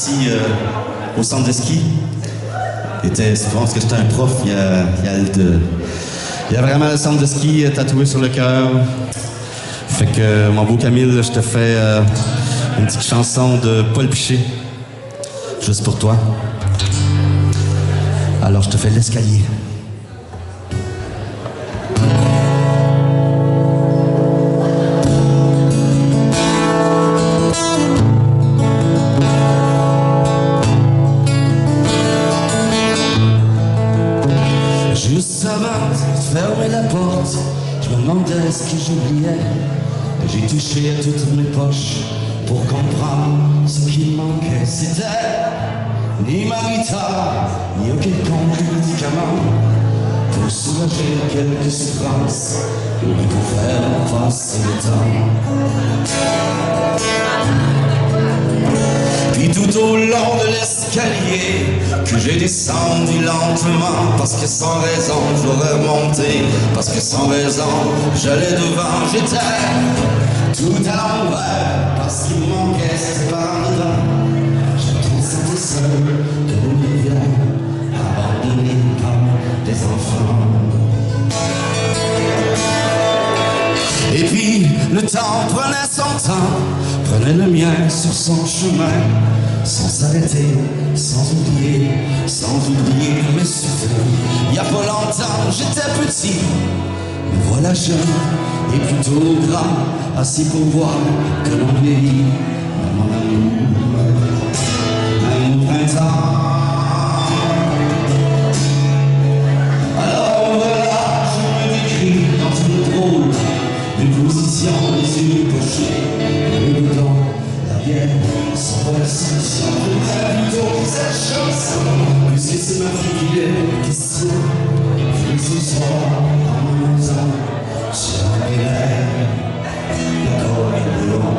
ici au centre de ski. Je pense que j'étais un prof, il y a vraiment le centre de ski tatoué sur le cœur. Fait que mon beau Camille, je te fais une petite chanson de Paul Piché, juste pour toi. Alors je te fais l'escalier. Juste avant de fermer la porte, je me demandais ce que j'oubliais. J'ai touché à toutes mes poches pour comprendre ce qui me manquait. C'était ni ma guitare, ni aucun médicament pour soulager quelques souffrances ou pour faire passer le temps. Puis tout au long de l'escalier que j'ai descendu lentement, parce que sans raison j'aurais remonté, parce que sans raison j'allais devant, j'étais tout à l'envers, parce qu'il me manquait ses parents devant. Je me sentais seul comme une rivière, abandonné comme des enfants. Et puis le temps prenait son temps, prenait le mien sur son chemin, sans s'arrêter, sans oublier mes souvenirs. Il n'y a pas longtemps, j'étais petit, me voilà jeune et plutôt grand, assis pour voir que l'on vieillit, mon amour, un printemps. Alors voilà, je me décris dans une drôle d'une position, les yeux pochés, le bouton, la bière, sans pas la solution. Je voudrais plutôt que cette chanson, puisque c'est ma fille qui se fait ce soir en mon maison, sur les lèvres, l'accord est long.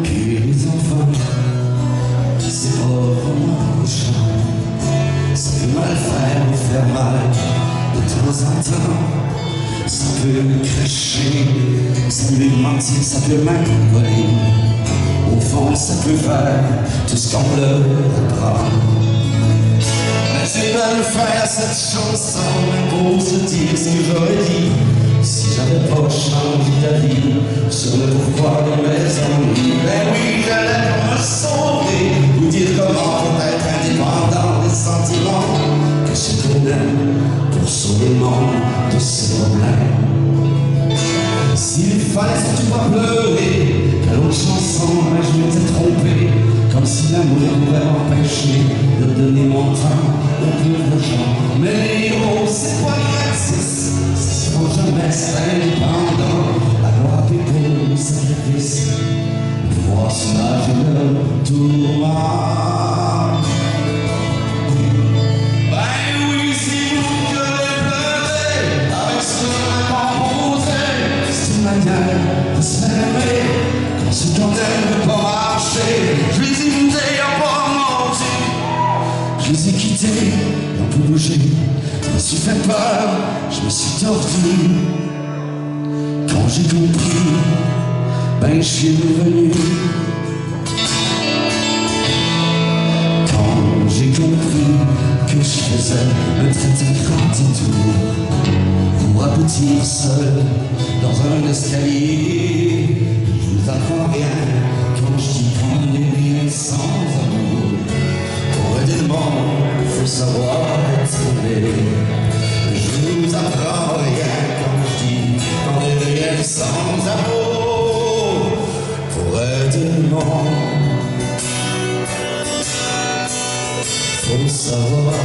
Puis les enfants, c'est pas vraiment chant, ça peut mal faire ou faire mal. De temps en temps, ça peut cracher, ça peut mentir, ça peut même voler. Au fond, ça peut faire tout ce qu'on leur apprend. Mais tu vas me faire cette chanson pour se dire ce que j'aurais dit si j'avais pas changé ta vie sur le pourquoi de mes ennuis. Ben oui, j'allais me sauver, vous dire comment faut être indépendant des sentiments que je connais pour sauver le monde de ses problèmes. S'il fallait surtout pas pleurer, à l'autre chanson, ben je m'étais trompé, comme si l'amour pouvait m'empêcher de donner mon temps au plus de gens. Mais les héros, c'est pas gratis, c'est pour jamais c'est indépendant. Alors appelez pour le sacrifice, pouvoir soulager le tourment. De se fermer, quand ce condamne ne pas marcher. Je les ai inondés, y'a pas menti. Je les ai quittés, y'a pas bougé. Je me suis fait peur, je me suis tordu. Quand j'ai compris, ben je suis revenu. Quand j'ai compris que je faisais un très grand détour pour aboutir seul dans un escalier. Je vous apprends rien quand je dis qu'on n'est rien sans amour. Pour aider le monde, il faut savoir être aimé. Je vous apprends rien quand je dis qu'on n'est rien sans amour. Pour aider le monde, faut savoir